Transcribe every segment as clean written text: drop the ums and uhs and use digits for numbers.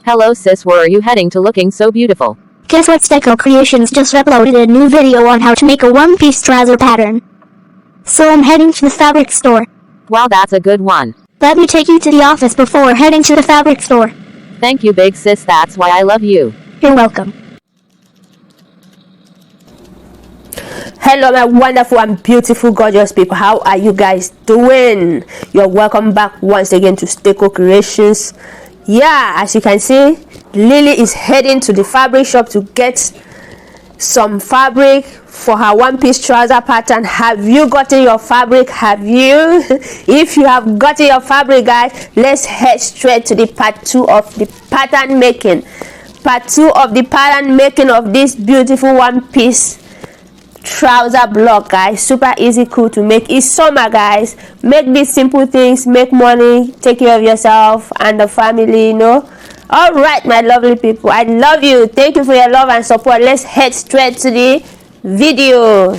Hello sis, where are you heading to looking so beautiful? Guess what, Deco Creations just uploaded a new video on how to make a one-piece trouser pattern. So I'm heading to the fabric store. Wow, that's a good one. Let me take you to the office before heading to the fabric store. Thank you big sis, that's why I love you. You're welcome. Hello my wonderful and beautiful gorgeous people, how are you guys doing? You're welcome back once again to Deco Creations. Yeah, as you can see, Lily is heading to the fabric shop to get some fabric for her one-piece trouser pattern. Have you gotten your fabric? Have you? If you have gotten your fabric, guys, let's head straight to the part 2 of the pattern making. Part 2 of the pattern making of this beautiful one-piece trouser block, guys. Super easy, cool to make. It's summer, guys. Make these simple things, make money, take care of yourself and the family, you know. All right, my lovely people, I love you. Thank you for your love and support. Let's head straight to the video.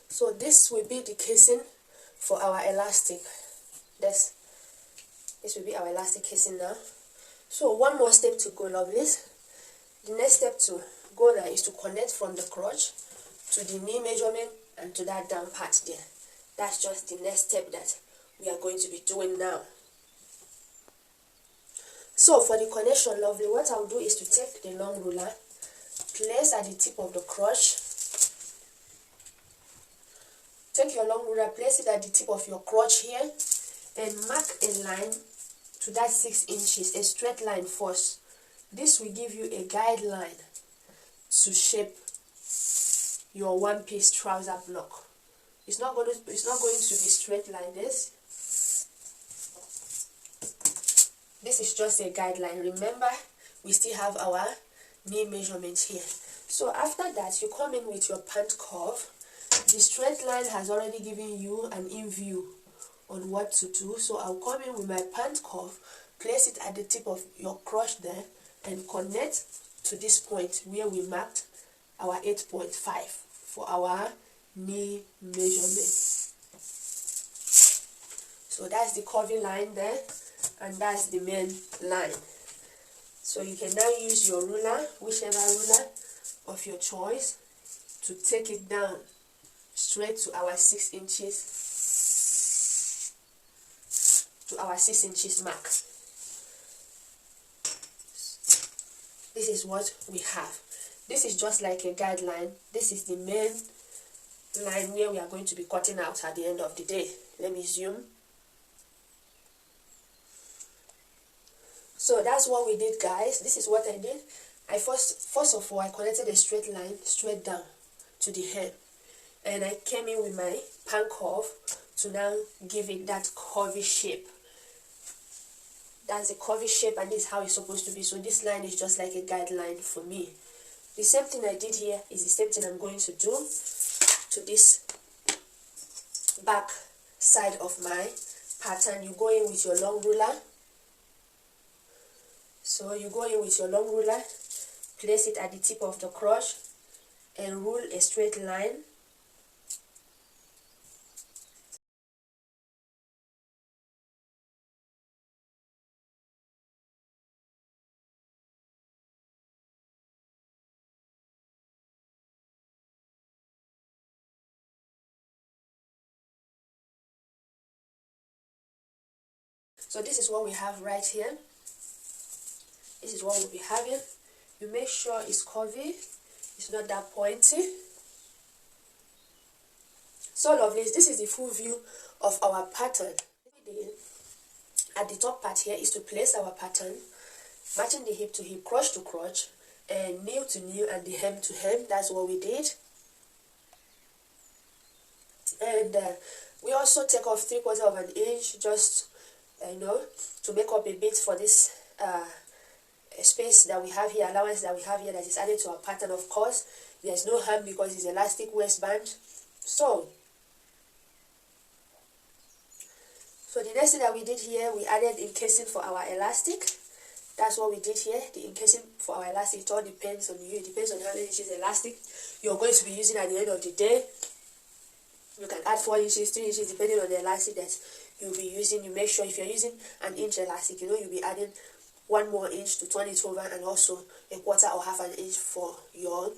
So this will be the casing for our elastic. This will be our elastic casing now. So one more step to go, lovelies. The next step to go now is to connect from the crotch to the knee measurement and to that down part there. That's just the next step that we are going to be doing now. So for the connection, lovely, what I'll do is to take the long ruler, place at the tip of the crotch. Take your long ruler, place it at the tip of your crotch here, and mark a line to that 6 inches, a straight line first. This will give you a guideline to shape your one-piece trouser block. It's not going to be straight like this. This is just a guideline. Remember, we still have our knee measurements here. So after that, you come in with your pant curve. The straight line has already given you an in view on what to do. So I'll come in with my pant curve, place it at the tip of your crotch there, and connect to this point where we marked our 8.5 for our knee measurement. So that's the curving line there, and that's the main line. So you can now use your ruler, whichever ruler of your choice, to take it down straight to our 6 inches, mark. This is what we have. This is just like a guideline. This is the main line where we are going to be cutting out at the end of the day. Let me zoom. So that's what we did, guys. This is what I did. I first of all, I connected a straight line straight down to the hem, and I came in with my pan curve to now give it that curvy shape. That's a curvy shape, and this is how it's supposed to be. So this line is just like a guideline for me. The same thing I did here is the same thing I'm going to do to this back side of my pattern. You go in with your long ruler. So you go in with your long ruler, place it at the tip of the crotch, and rule a straight line. So this is what we have right here. This is what we'll be having. You make sure it's curvy, it's not that pointy. So lovelies, this is the full view of our pattern. At the top part here is to place our pattern, matching the hip to hip, crotch to crotch, and nail to nail, and the hem to hem. That's what we did. And we also take off 3/4 of an inch, just to make up a bit for this space that we have here, allowance that we have here, that is added to our pattern. Of course, there's no hem because it's elastic waistband. So the next thing that we did here, we added encasing for our elastic. That's what we did here, the encasing for our elastic. It all depends on you. It depends on how many inches elastic you're going to be using at the end of the day. You can add 4 inches, 3 inches, depending on the elastic that you'll be using. You make sure if you're using an inch elastic, you'll be adding 1 more inch to turn it over, and also a quarter or half an inch for your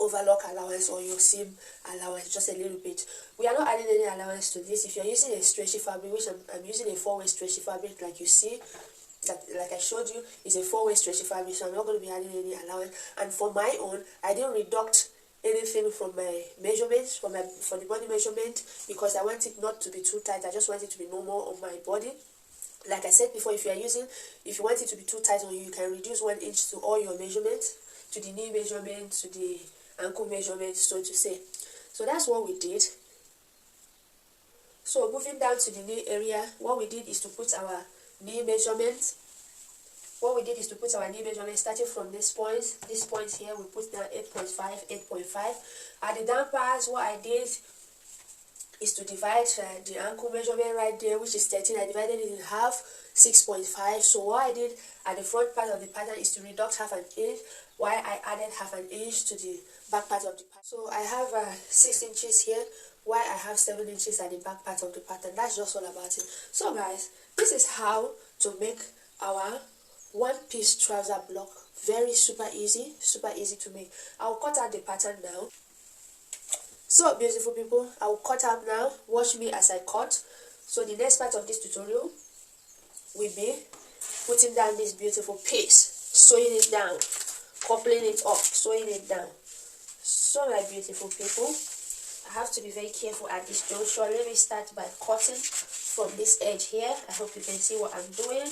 overlock allowance or your seam allowance, just a little bit. We are not adding any allowance to this. If you're using a stretchy fabric, which I'm using a 4-way stretchy fabric, like you see, that like I showed you, is a 4-way stretchy fabric, so I'm not going to be adding any allowance. And for my own, I didn't reduct anything from my measurements, for the body measurement, because I want it not to be too tight. I just want it to be normal on my body. Like I said before, if you want it to be too tight on you, you can reduce 1 inch to all your measurements, to the knee measurement, to the ankle measurement, so to say. So that's what we did. So moving down to the knee area, what we did is to put our knee measurement. Starting from this point here, we put down 8.5. At the down pass, what I did is to divide the ankle measurement right there, which is 13. I divided it in half, 6.5. So what I did at the front part of the pattern is to reduce half an inch, while I added half an inch to the back part of the pattern. So I have 6 inches here, while I have 7 inches at the back part of the pattern. That's just all about it. So guys, this is how to make our one-piece trouser block. Very super easy to make. I'll cut out the pattern now. So beautiful people, I will cut out now. Watch me as I cut. So the next part of this tutorial will be putting down this beautiful piece, sewing it down, coupling it up, sewing it down. So my beautiful people, I have to be very careful at this juncture. Let me start by cutting from this edge here. I hope you can see what I'm doing.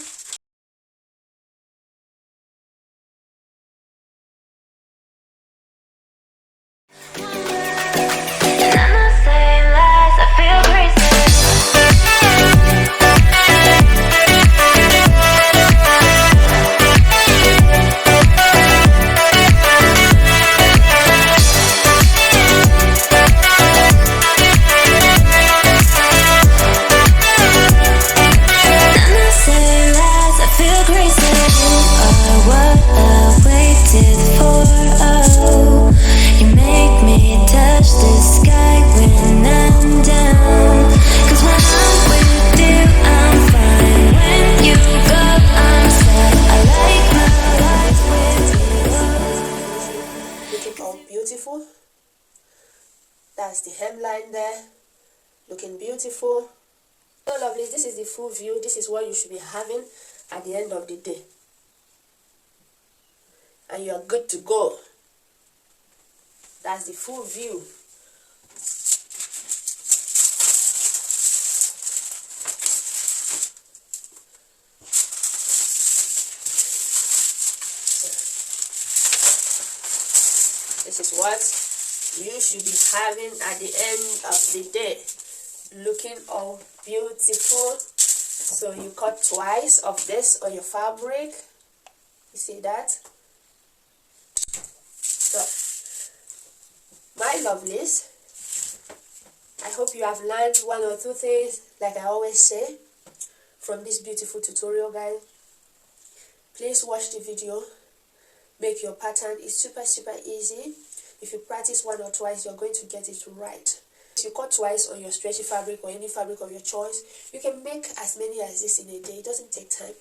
Beautiful. That's the hemline there, looking beautiful. So lovely. This is the full view. This is what you should be having at the end of the day, and you are good to go. That's the full view. This is what you should be having at the end of the day, looking all beautiful. So you cut twice of this on your fabric. You see that? So my lovelies, I hope you have learned 1 or 2 things, like I always say, from this beautiful tutorial, guys. Please watch the video. Make your pattern. It's super easy. If you practice 1 or twice, you're going to get it right. If you cut twice on your stretchy fabric or any fabric of your choice, you can make as many as this in a day. It doesn't take time.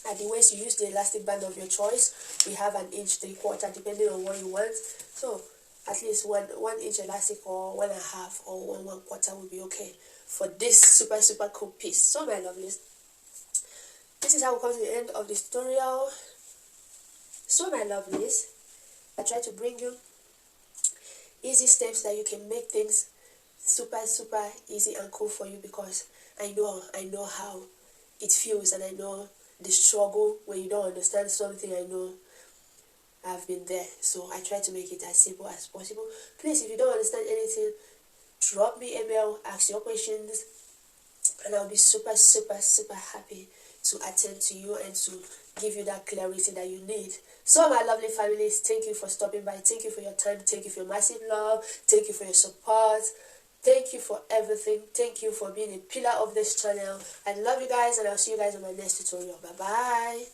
At the waist, you use the elastic band of your choice. We have 1 inch, 3/4, depending on what you want. So at least one inch elastic or 1.5 or 1/4 will be okay for this super cool piece. So my lovelies, this is how we come to the end of this tutorial. So my lovelies, I try to bring you easy steps that you can make things super easy and cool for you, because I know how it feels, and I know the struggle when you don't understand something. I know I've been there, so I try to make it as simple as possible. Please, if you don't understand anything, drop me a mail, ask your questions, and I'll be super happy to attend to you and to give you that clarity that you need. So my lovely families, thank you for stopping by. Thank you for your time. Thank you for your massive love. Thank you for your support. Thank you for everything. Thank you for being a pillar of this channel. I love you guys, and I'll see you guys on my next tutorial. Bye bye.